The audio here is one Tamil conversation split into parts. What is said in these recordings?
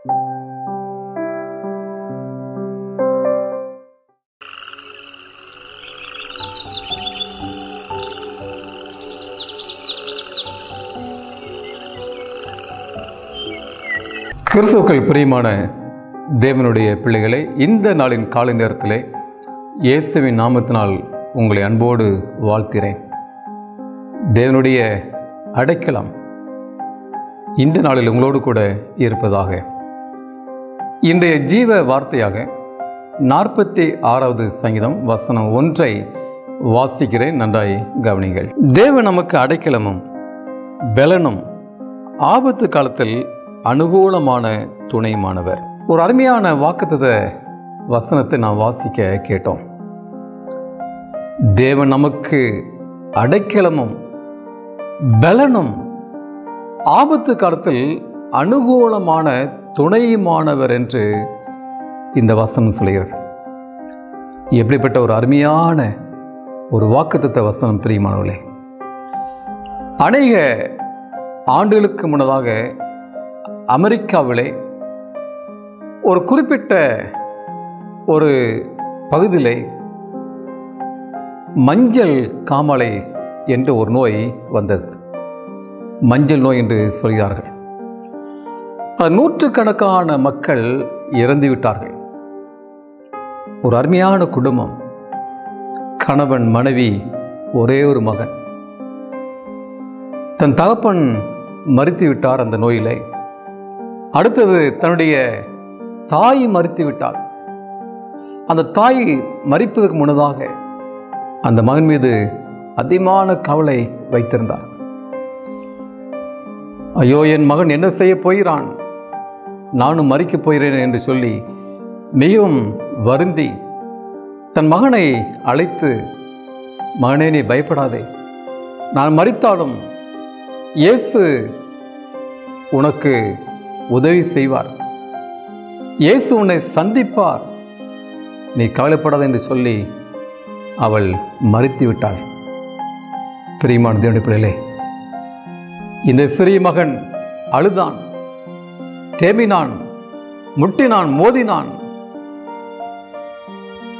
கிறிஸ்துவுக்குள் பிரியமான தேவனுடைய பிள்ளைகளை, இந்த நாளின் காலை நேரத்திலே இயேசுவின் நாமத்தினால் உங்களை அன்போடு வாழ்த்துகிறேன். தேவனுடைய அடைக்கலம் இந்த நாளில் உங்களோடு கூட இருப்பதாக. இன்றைய ஜீவ வார்த்தையாக 46வது சங்கீதம் வசனம் 1 வாசிக்கிறேன். நன்றாய் கவனிங்கள். தேவன் நமக்கு அடைக்கலமும் பலனும் ஆபத்து காலத்தில் அனுகூலமான துணையுமானவர். ஒரு அருமையான வாக்குத்தத்த வசனத்தை நாம் வாசிக்க கேட்டோம். தேவன் நமக்கு அடைக்கலமும் பலனும் ஆபத்து காலத்தில் அனுகூலமான துணையுமானவர் என்று இந்த வசனம் சொல்கிறது. எப்படிப்பட்ட ஒரு அருமையான ஒரு வாக்குத்தத்த வசனம் பிரியமானவர்களே. அநேக ஆண்டுகளுக்கு முன்னதாக அமெரிக்காவிலே ஒரு குறிப்பிட்ட ஒரு பகுதியிலே மஞ்சள் காமாலை என்ற ஒரு நோய் வந்தது. மஞ்சள் நோய் என்று சொல்கிறார்கள். நூற்றுக்கணக்கான மக்கள் இறந்துவிட்டார்கள். ஒரு அருமையான குடும்பம், கணவன் மனைவி, ஒரே ஒரு மகன். தன் தகப்பன் மரித்து விட்டார் அந்த நோயிலே. அடுத்தது தன்னுடைய தாய் மரித்து விட்டாள். அந்த தாய் மரிப்பதற்கு முன்னதாக அந்த மகன் மீது அதிகமான கவலை வைத்திருந்தார். ஐயோ, என் மகன் என்ன செய்ய போகிறான், நானும் மரிக்கப் போகிறேன் என்று சொல்லி மிகவும் வருந்தி தன் மகனை அழைத்து, மகனே, நீ பயப்படாதே, நான் மரித்தாலும் இயேசு உனக்கு உதவி செய்வார், இயேசு உன்னை சந்திப்பார், நீ கவலைப்படாத என்று சொல்லி அவள் மரித்து விட்டாள். பிரியமான தேவனுடைய பிள்ளைகளே, இந்த சிறிய மகன் அழுதான், தேம்பினான், முட்டினான், மோதினான்.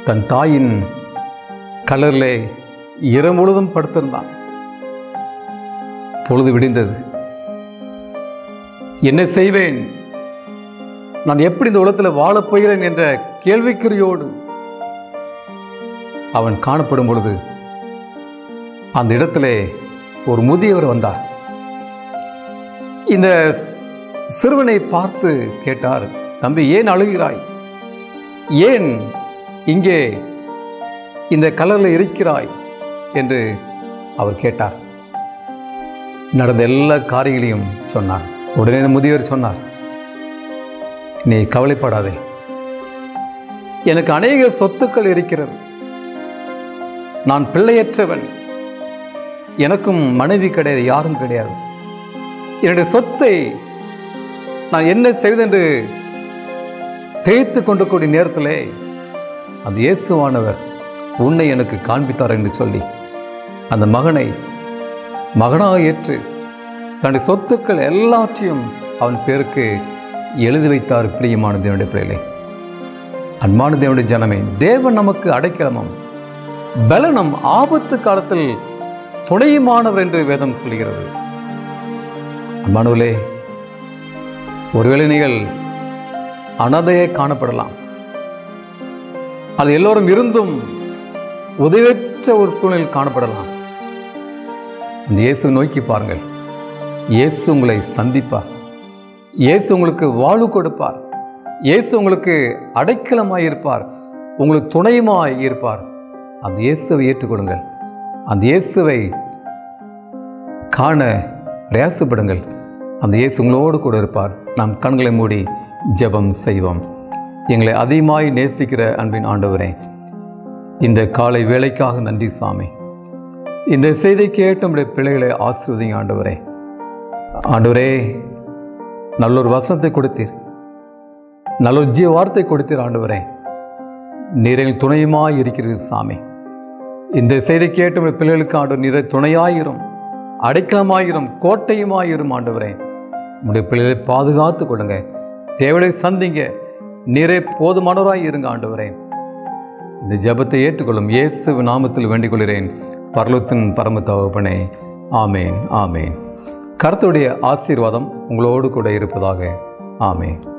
தன் தாயின் கலரிலே இரவு முழுவதும் படுத்திருந்தான். பொழுது விடிந்தது. என்ன செய்வேன், நான் எப்படி இந்த உலகத்தில் வாழப் போகிறேன் என்ற கேள்விக்குறியோடு அவன் காணப்படும் பொழுது அந்த இடத்திலே ஒரு முதியவர் வந்தார். இந்த சிறுவனை பார்த்து கேட்டார், தம்பி, ஏன் அழுகிறாய், ஏன் இங்கே இந்த கலரில் இருக்கிறாய் என்று அவர் கேட்டார். நடந்த எல்லா காரியங்களையும் சொன்னார். உடனே முதியவர் சொன்னார், நீ கவலைப்படாதே, எனக்கு அநேக சொத்துக்கள் இருக்கிறது, நான் பிள்ளையற்றவன், எனக்கும் மனைவி கிடையாது, யாரும் கிடையாது. என்னுடைய சொத்தை நான் என்ன செய்வதென்று தேய்த்து கொண்டு கூடிய நேரத்திலே அந்த இயேசுவானவர் உன்னை எனக்கு காண்பித்தார் என்று சொல்லி அந்த மகனை மகனாக ஏற்று தன்னுடைய சொத்துக்கள் எல்லாத்தையும் அவன் பேருக்கு எழுதி வைத்தார். பிரியமான தேவனுடைய பிள்ளைகளே, அன்பான தேவனுடைய ஜனமே, தேவன் நமக்கு அடைக்கலமும் பலனும் ஆபத்து காலத்தில் துணையுமானவர் என்று வேதம் சொல்கிறது. அன்பானவர்களே, ஒருவேளை நீங்கள் அனாதையை காணப்படலாம், அது எல்லோரும் இருந்தும் உதவியற்ற ஒரு சூழ்நிலையில் காணப்படலாம். அந்த இயேசு நோக்கி பாருங்கள். இயேசு உங்களை சந்திப்பார், இயேசு உங்களுக்கு வாழ்வு கொடுப்பார், இயேசு உங்களுக்கு அடைக்கலமாய் இருப்பார், உங்களுக்கு துணையுமாய் இருப்பார். அந்த இயேசுவை ஏற்றுக்கொள்ளுங்கள். அந்த இயேசுவை காண பிரயாசப்படுங்கள். அந்த இயேசு உங்களோடு கூட இருப்பார். நாம் கண்களை மூடி ஜெபம் செய்வோம். எங்களை அதிகமாய் நேசிக்கிற அன்பின் ஆண்டவரே, இந்த காலை வேளைக்காக நன்றி சாமி. இந்த செய்தி கேட்டு நம்முடைய பிள்ளைகளை ஆசீர்வதிங்க ஆண்டவரே. ஆண்டவரே, நல்லொரு வசனத்தை கொடுத்தீர், நல்லொரு ஜீவ வார்த்தை கொடுத்தீர் ஆண்டவரே. நீரில் துணையுமாய் இருக்கிறீர் சாமி. இந்த செய்தி கேட்டு நம்முடைய பிள்ளைகளுக்கு ஆண்டவர் நீரை துணையாயிரும், அடைக்கலமாயிரும், கோட்டையுமாயிரும் ஆண்டவரே. நம்முடைய பிள்ளைகளை பாதுகாத்து கொடுங்க. தேவனை சந்திங்க. நீரே போதுமானவராய் இருங்க ஆண்டவரே. இந்த ஜெபத்தை ஏற்றுக்கொள்ளும் இயேசு நாமத்தில் வேண்டிக் கொள்கிறேன் பரலோகத்தின் பரம தகப்பனே. ஆமேன், ஆமேன். கர்த்தருடைய ஆசீர்வாதம் உங்களோடு கூட இருப்பதாக. ஆமேன்.